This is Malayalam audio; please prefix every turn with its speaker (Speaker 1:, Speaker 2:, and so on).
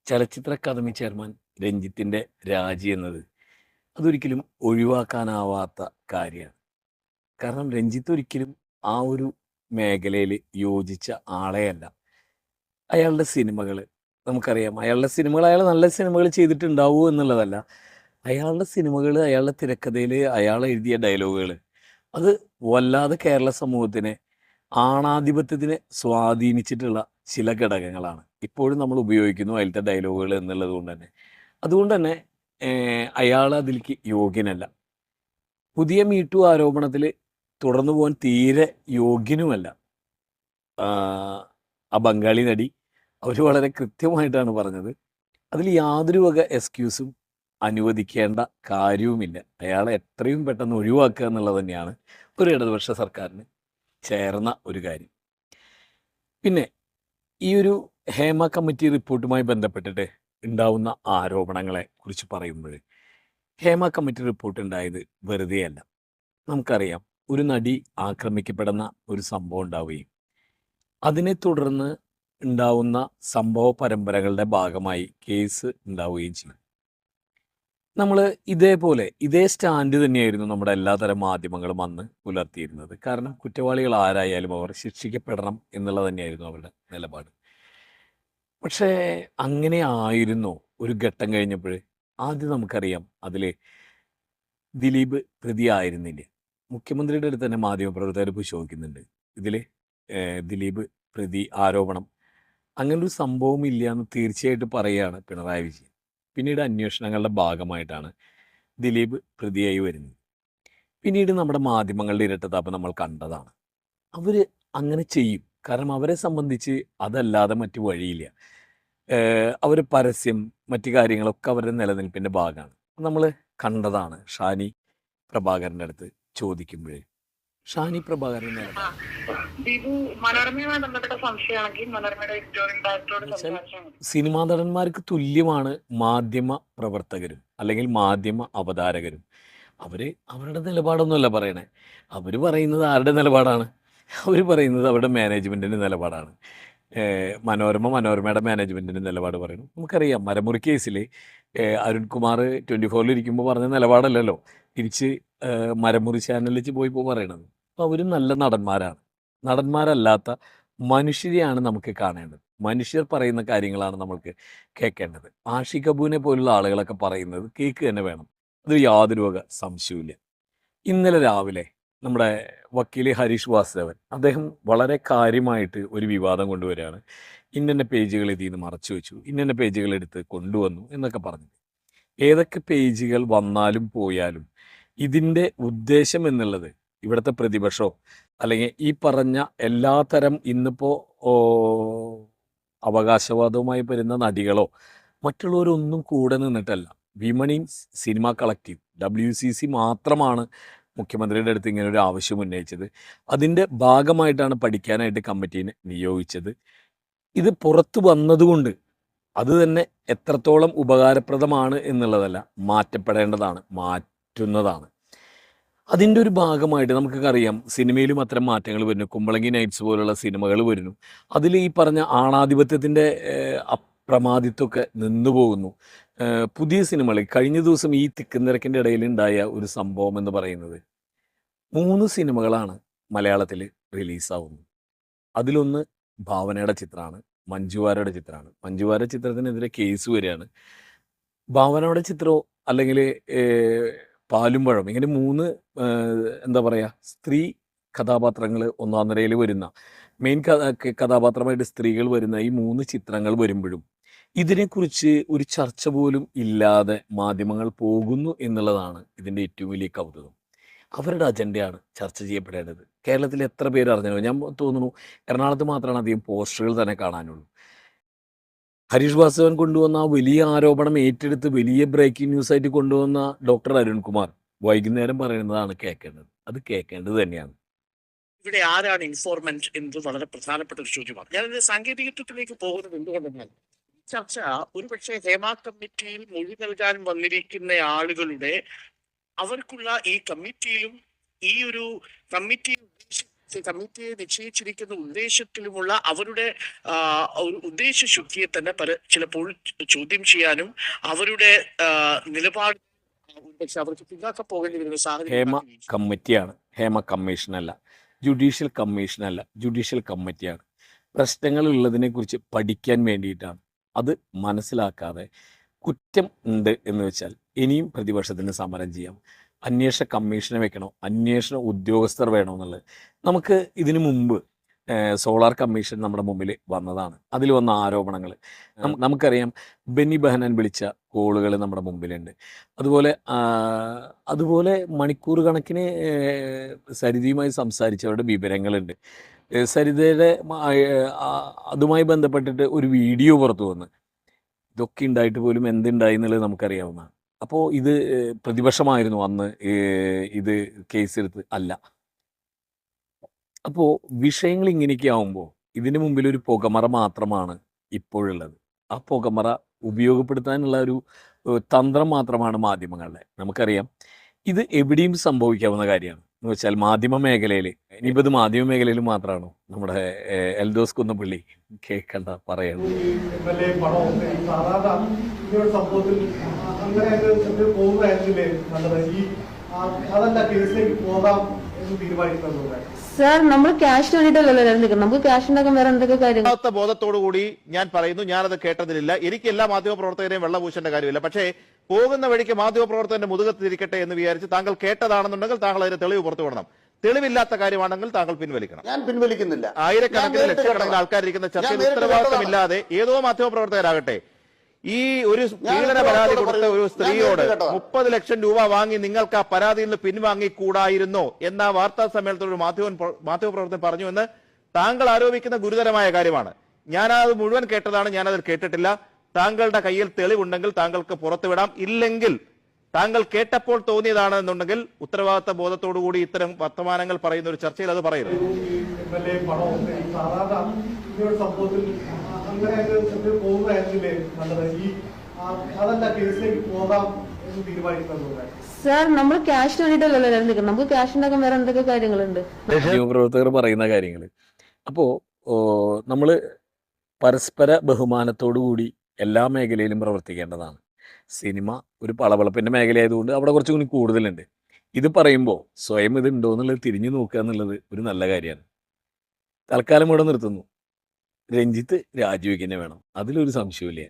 Speaker 1: ചലച്ചിത്ര അക്കാദമി ചെയർമാൻ രഞ്ജിത്തിന്റെ രാജി എന്നത് അതൊരിക്കലും ഒഴിവാക്കാനാവാത്ത കാര്യമാണ്. കാരണം രഞ്ജിത്ത് ഒരിക്കലും ആ ഒരു മേഖലയിൽ യോജിച്ച ആളെയല്ല. അയാളുടെ സിനിമകൾ നമുക്കറിയാം. അയാളുടെ സിനിമകൾ അയാൾ നല്ല സിനിമകൾ ചെയ്തിട്ടുണ്ടാവൂ എന്നുള്ളതല്ല. അയാളുടെ സിനിമകൾ, അയാളുടെ തിരക്കഥയിൽ അയാൾ എഴുതിയ ഡയലോഗുകൾ അത് വല്ലാതെ കേരള സമൂഹത്തിനെ, ആണാധിപത്യത്തിനെ സ്വാധീനിച്ചിട്ടുള്ള ചില ഘടകങ്ങളാണ് ഇപ്പോഴും നമ്മൾ ഉപയോഗിക്കുന്നു അതിലത്തെ ഡയലോഗുകൾ എന്നുള്ളത് കൊണ്ട് തന്നെ. അതുകൊണ്ട് തന്നെ അയാൾ അതിലേക്ക് യോഗ്യനല്ല. പുതിയ മീറ്റു ആരോപണത്തിൽ തുടർന്നു പോകാൻ തീരെ യോഗ്യനുമല്ല. ആ ആ ബംഗാളി നടി അവർ വളരെ കൃത്യമായിട്ടാണ് പറഞ്ഞത്. അതിൽ യാതൊരു വക എക്സ്ക്യൂസും അനുവദിക്കേണ്ട കാര്യവുമില്ല. അയാളെ എത്രയും പെട്ടെന്ന് ഒഴിവാക്കുക എന്നുള്ളത് തന്നെയാണ് ഒരു ഇടതുപക്ഷ സർക്കാരിന് ചേർന്ന ഒരു കാര്യം. പിന്നെ ഈ ഒരു ഹേമ കമ്മിറ്റി റിപ്പോർട്ടുമായി ബന്ധപ്പെട്ടിട്ട് ഉണ്ടാവുന്ന ആരോപണങ്ങളെ കുറിച്ച് പറയുമ്പോൾ, ഹേമ കമ്മിറ്റി റിപ്പോർട്ട് ഉണ്ടായത് വെറുതെയല്ല. നമുക്കറിയാം, ഒരു നടി ആക്രമിക്കപ്പെടുന്ന ഒരു സംഭവം ഉണ്ടാവുകയും അതിനെ തുടർന്ന് ഉണ്ടാവുന്ന സംഭവ പരമ്പരകളുടെ ഭാഗമായി കേസ് ഉണ്ടാവുകയും ചെയ്യും. നമ്മൾ ഇതേ സ്റ്റാൻഡ് തന്നെയായിരുന്നു നമ്മുടെ എല്ലാതരം മാധ്യമങ്ങളും അന്ന് പുലർത്തിയിരുന്നത്. കാരണം കുറ്റവാളികൾ ആരായാലും അവർ ശിക്ഷിക്കപ്പെടണം എന്നുള്ളത് തന്നെയായിരുന്നു അവരുടെ നിലപാട്. പക്ഷേ അങ്ങനെ ആയിരുന്നോ ഒരു ഘട്ടം കഴിഞ്ഞപ്പോൾ? ആദ്യം നമുക്കറിയാം, അതിൽ ദിലീപ് പ്രതിയായിരുന്നില്ല. മുഖ്യമന്ത്രിയുടെ അടുത്ത് തന്നെ മാധ്യമപ്രവർത്തകർ പോയി ചോദിക്കുന്നുണ്ട്, ഇതിൽ ദിലീപ് പ്രതി ആരോപണം അങ്ങനൊരു സംഭവം ഇല്ല എന്ന് തീർച്ചയായിട്ടും പറയുകയാണ് പിണറായി വിജയൻ. പിന്നീട് അന്വേഷണങ്ങളുടെ ഭാഗമായിട്ടാണ് ദിലീപ് പ്രതിയായി വരുന്നത്. പിന്നീട് നമ്മുടെ മാധ്യമങ്ങളുടെ ഇരട്ടത്താപ്പ് നമ്മൾ കണ്ടതാണ്. അവർ അങ്ങനെ ചെയ്യും. കാരണം അവരെ സംബന്ധിച്ച് അതല്ലാതെ മറ്റു വഴിയില്ല. അവർ പരസ്യം, മറ്റു കാര്യങ്ങളൊക്കെ അവരുടെ നിലനിൽപ്പിൻ്റെ ഭാഗമാണ്. നമ്മൾ കണ്ടതാണ്. ഷാനി പ്രഭാകരൻ്റെ അടുത്ത് ചോദിക്കുമ്പോൾ ഷാനി പ്രഭാകരൻ സിനിമാ നടന്മാർക്ക് തുല്യമാണ് മാധ്യമ പ്രവർത്തകരും അല്ലെങ്കിൽ മാധ്യമ അവതാരകരും. അവരുടെ നിലപാടൊന്നുമല്ല പറയണേ. അവർ പറയുന്നത് ആരുടെ നിലപാടാണ്? അവർ പറയുന്നത് അവരുടെ മാനേജ്മെൻറ്റിൻ്റെ നിലപാടാണ്. മനോരമയുടെ മാനേജ്മെൻറ്റിൻ്റെ നിലപാട് പറയുന്നു. നമുക്കറിയാം, മരമുറി കേസിൽ അരുൺകുമാർ 24 ഇരിക്കുമ്പോൾ പറഞ്ഞ നിലപാടല്ലല്ലോ തിരിച്ച് മരമുറി ചാനലിൽ പോയിപ്പോൾ പറയണത്. അപ്പോൾ അവരും നല്ല നടന്മാരാണ്. നടന്മാരല്ലാത്ത മനുഷ്യരെയാണ് നമുക്ക് കാണേണ്ടത്. മനുഷ്യർ പറയുന്ന കാര്യങ്ങളാണ് നമ്മൾക്ക് കേൾക്കേണ്ടത്. ആഷിഖ് കപൂറിനെ പോലുള്ള ആളുകളൊക്കെ പറയുന്നത് കേൾക്കുക തന്നെ വേണം. അത് യാതൊരു വക സംശയവുമില്ല. ഇന്നലെ രാവിലെ നമ്മുടെ വക്കീൽ ഹരീഷ് വാസുദേവൻ അദ്ദേഹം വളരെ കാര്യമായിട്ട് ഒരു വിവാദം കൊണ്ടുവരികയാണ്. ഇന്ന പേജുകൾ ഇതിൽ നിന്ന് മറച്ചു വെച്ചു, ഇന്ന പേജുകൾ എടുത്ത് കൊണ്ടുവന്നു എന്നൊക്കെ പറഞ്ഞു. ഏതൊക്കെ പേജുകൾ വന്നാലും പോയാലും ഇതിൻ്റെ ഉദ്ദേശം എന്നുള്ളത് ഇവിടുത്തെ പ്രതിപക്ഷമോ അല്ലെങ്കിൽ ഈ പറഞ്ഞ എല്ലാത്തരം ഇന്നിപ്പോൾ അവകാശവാദവുമായി വരുന്ന നടികളോ മറ്റുള്ളവരൊന്നും കൂടെ നിന്നിട്ടല്ല. വിമണി സിനിമ കളക്റ്റീവ് WCC മാത്രമാണ് മുഖ്യമന്ത്രിയുടെ അടുത്ത് ഇങ്ങനെ ഒരു ആവശ്യം ഉന്നയിച്ചത്. അതിൻ്റെ ഭാഗമായിട്ടാണ് പഠിക്കാനായിട്ട് കമ്മിറ്റീനെ നിയോഗിച്ചത്. ഇത് പുറത്തു വന്നതുകൊണ്ട് അത് തന്നെ എത്രത്തോളം ഉപകാരപ്രദമാണ് എന്നുള്ളതല്ല, മാറ്റപ്പെടേണ്ടതാണ്, മാറ്റുന്നതാണ്. അതിൻ്റെ ഒരു ഭാഗമായിട്ട് നമുക്കറിയാം, സിനിമയിലും അത്തരം മാറ്റങ്ങൾ വരുന്നു. കുമ്പളങ്ങി നൈറ്റ്സ് പോലുള്ള സിനിമകൾ വരുന്നു. അതിൽ ഈ പറഞ്ഞ ആണാധിപത്യത്തിൻ്റെ അപ്രമാദിത്വമൊക്കെ നിന്നുപോകുന്നു. പുതിയ സിനിമകൾ കഴിഞ്ഞ ദിവസം ഈ തിക്കുനിരക്കിൻ്റെ ഇടയിൽ ഉണ്ടായ ഒരു സംഭവം എന്ന് പറയുന്നത് 3 സിനിമകളാണ് മലയാളത്തിൽ റിലീസാവുന്നത്. അതിലൊന്ന് ഭാവനയുടെ ചിത്രമാണ്, മഞ്ജുവാരയുടെ ചിത്രമാണ്. മഞ്ജുവാരയുടെ ചിത്രത്തിനെതിരെ കേസ് വരികയാണ്. ഭാവനയുടെ ചിത്രമോ അല്ലെങ്കിൽ പാലും പഴം, ഇങ്ങനെ 3 എന്താ പറയുക, സ്ത്രീ കഥാപാത്രങ്ങൾ ഒന്നാം നിരയിൽ വരുന്ന, മെയിൻ കഥാപാത്രമായിട്ട് സ്ത്രീകൾ വരുന്ന ഈ 3 ചിത്രങ്ങൾ വരുമ്പോഴും ഇതിനെക്കുറിച്ച് ഒരു ചർച്ച പോലും ഇല്ലാതെ മാധ്യമങ്ങൾ പോകുന്നു എന്നുള്ളതാണ് ഇതിൻ്റെ ഏറ്റവും വലിയ കൗതുകം. അവരുടെ അജണ്ടയാണ് ചർച്ച ചെയ്യപ്പെടേണ്ടത്. കേരളത്തിൽ എത്ര പേര് അറിഞ്ഞോ? ഞാൻ തോന്നുന്നു എറണാകുളത്ത് മാത്രമാണ് അധികം പോസ്റ്ററുകൾ തന്നെ കാണാനുള്ളൂ. ഹരീഷ് വാസുദേവൻ കൊണ്ടുവന്ന ആ വലിയ ആരോപണം ഏറ്റെടുത്ത് വലിയ ബ്രേക്കിംഗ് ന്യൂസായിട്ട് കൊണ്ടുവന്ന ഡോക്ടർ അരുൺകുമാർ വൈകുന്നേരം പറയുന്നതാണ് കേൾക്കേണ്ടത്. അത് കേൾക്കേണ്ടത് തന്നെയാണ്.
Speaker 2: ഇവിടെ ആരാണ് ഇൻഫോർമന്റ് എന്നത് വളരെ പ്രധാനപ്പെട്ട ഒരു ചോദ്യമാണ്. ഞാനിത് സാങ്കേതികത്വത്തിലേക്ക് പോകുന്നത് എന്തുകൊണ്ടെന്നാൽ, ചർച്ച ഒരുപക്ഷെ ഹേമ കമ്മിറ്റിയിൽ മൊഴി നൽകാൻ വന്നിരിക്കുന്ന ആളുകളുടെ അവർക്കുള്ള ഈ കമ്മിറ്റിയിലും ഈ ഒരു കമ്മിറ്റി ഉദ്ദേശിച്ച കമ്മിറ്റിയെ നിശ്ചയിച്ചിരിക്കുന്ന ഉദ്ദേശത്തിലുമുള്ള അവരുടെ ഒരു ഉദ്ദേശശുദ്ധിയെ തന്നെ ചിലപ്പോൾ ചോദ്യം ചെയ്യാനും അവരുടെ നിലപാട് പക്ഷെ അവർക്ക് പിന്നാക്കം പോകേണ്ടി വരുന്ന
Speaker 1: ഹേമ
Speaker 2: സാഹചര്യം
Speaker 1: കമ്മിറ്റിയാണ്, ഹേമ കമ്മീഷനല്ല. ജുഡീഷ്യൽ കമ്മീഷനല്ല, ജുഡീഷ്യൽ കമ്മിറ്റിയാണ്. പ്രശ്നങ്ങൾ ഉള്ളതിനെക്കുറിച്ച് പഠിക്കാൻ വേണ്ടിയിട്ടാണ്. അത് മനസ്സിലാക്കാതെ കുറ്റം ഉണ്ട് എന്ന് വെച്ചാൽ ഇനിയും പ്രതിപക്ഷത്തിന് സമരം ചെയ്യാം. അന്വേഷണ കമ്മീഷനെ വെക്കണോ, അന്വേഷണ ഉദ്യോഗസ്ഥർ വേണോ എന്നുള്ളത്. നമുക്ക് ഇതിനു മുമ്പ് സോളാർ കമ്മീഷൻ നമ്മുടെ മുമ്പിൽ വന്നതാണ്. അതിൽ വന്ന ആരോപണങ്ങൾ നമുക്കറിയാം. ബെന്നി ബെഹനാൻ വിളിച്ച കോളുകൾ നമ്മുടെ മുമ്പിലുണ്ട്. അതുപോലെ മണിക്കൂർ കണക്കിന് സരിതയുമായി സംസാരിച്ചവരുടെ വിവരങ്ങളുണ്ട്. സരിതയുടെ അതുമായി ബന്ധപ്പെട്ടിട്ട് ഒരു വീഡിയോ പുറത്തു വന്ന് ഇതൊക്കെ ഉണ്ടായിട്ട് പോലും എന്തുണ്ടായി എന്നുള്ളത് നമുക്കറിയാവുന്നതാണ്. അപ്പോൾ ഇത് പ്രതിപക്ഷമായിരുന്നു അന്ന് ഇത് കേസെടുത്ത് അല്ല. അപ്പോൾ വിഷയങ്ങൾ ഇങ്ങനെയൊക്കെ ആവുമ്പോൾ ഇതിന് മുമ്പിൽ ഒരു പുകമറ മാത്രമാണ് ഇപ്പോഴുള്ളത്. ആ പുകമറ ഉപയോഗപ്പെടുത്താനുള്ള ഒരു തന്ത്രം മാത്രമാണ് മാധ്യമങ്ങളുടെ. നമുക്കറിയാം ഇത് എവിടെയും സംഭവിക്കാവുന്ന കാര്യമാണ്. എന്ന് വെച്ചാൽ മാധ്യമ മേഖലയിൽ, ഇനിയിപ്പോൾ ഇത് മാധ്യമ മേഖലയിൽ മാത്രമാണോ നമ്മുടെ എൽദോസ് കുന്നപ്പള്ളി കേൾക്കണ്ട പറയണം.
Speaker 3: സാർ നമ്മൾ ക്യാഷിന് വേണ്ടിയിട്ടല്ലല്ലോ നിൽക്കുന്നത്. നമുക്ക് ക്യാഷ് ഉണ്ടാക്കാൻ വേറെ എന്തൊക്കെ കാര്യങ്ങൾ.
Speaker 4: ബോധത്തോടു കൂടി ഞാൻ പറയുന്നു, ഞാനത് കേട്ടതിലില്ല. എനിക്ക് എല്ലാ മാധ്യമപ്രവർത്തകരെയും വെള്ളപൂശേണ്ട കാര്യമില്ല. പക്ഷേ പോകുന്ന വഴിക്ക് മാധ്യമപ്രവർത്തകന്റെ മുതുകത്തിരിക്കട്ടെ എന്ന് വിചാരിച്ച് താങ്കൾ കേട്ടതാണെന്നുണ്ടെങ്കിൽ താങ്കൾ അതിന് തെളിവ് പുറത്തു വിടണം. തെളിവില്ലാത്ത കാര്യമാണെങ്കിൽ താങ്കൾ പിൻവലിക്കണം.
Speaker 5: ഞാൻ പിൻവലിക്കുന്നില്ല.
Speaker 4: ആയിരക്കണക്കിന് ലക്ഷക്കണക്കിന് ആൾക്കാരിരിക്കുന്ന ചർച്ചയിൽ ഉത്തരവാദിത്തമില്ലാതെ ഏതോ മാധ്യമപ്രവർത്തകരാകട്ടെ ഈ ഒരു പീഡന പരാതി കൊടുത്ത ഒരു സ്ത്രീയോട് 30 ലക്ഷം രൂപ വാങ്ങി നിങ്ങൾക്ക് ആ പരാതിയിൽ നിന്ന് പിൻവാങ്ങിക്കൂടായിരുന്നോ എന്ന വാർത്താ സമ്മേളനത്തിൽ ഒരു മാധ്യമപ്രവർത്തകൻ പറഞ്ഞു എന്ന് താങ്കൾ ആരോപിക്കുന്ന ഗുരുതരമായ കാര്യമാണ്. ഞാനത് മുഴുവൻ കേട്ടതാണ്, ഞാനതിൽ കേട്ടിട്ടില്ല. താങ്കളുടെ കയ്യിൽ തെളിവുണ്ടെങ്കിൽ താങ്കൾക്ക് പുറത്തുവിടാം. ഇല്ലെങ്കിൽ താങ്കൾ കേട്ടപ്പോൾ തോന്നിയതാണെന്നുണ്ടെങ്കിൽ ഉത്തരവാദിത്ത ബോധത്തോടുകൂടി ഇത്തരം വർത്തമാനങ്ങൾ പറയുന്ന ഒരു ചർച്ചയിൽ അത് പറയുന്നു.
Speaker 3: സാർ നമ്മൾ ക്യാഷിന് വേണ്ടിയിട്ടല്ലല്ലോ നിൽക്കുന്നത്. നമുക്ക് ക്യാഷ് ഉണ്ടാക്കാൻ വേറെ എന്തൊക്കെ കാര്യങ്ങളുണ്ട്.
Speaker 1: മാധ്യമപ്രവർത്തകർ പറയുന്ന കാര്യങ്ങൾ. അപ്പോൾ നമ്മൾ പരസ്പര ബഹുമാനത്തോടു കൂടി എല്ലാ മേഖലയിലും പ്രവർത്തിക്കേണ്ടതാണ്. സിനിമ ഒരു പളപളപ്പിൻ്റെ മേഖലയായതുകൊണ്ട് അവിടെ കുറച്ചും കൂടി കൂടുതലുണ്ട്. ഇത് പറയുമ്പോൾ സ്വയം ഇത് ഉണ്ടോ എന്നുള്ളത് തിരിഞ്ഞു നോക്കുക എന്നുള്ളത് ഒരു നല്ല കാര്യമാണ്. തൽക്കാലം ഇവിടെ നിർത്തുന്നു. രഞ്ജിത്ത് രാജിവെക്കുന്നേ വേണം, അതിലൊരു സംശയമില്ല.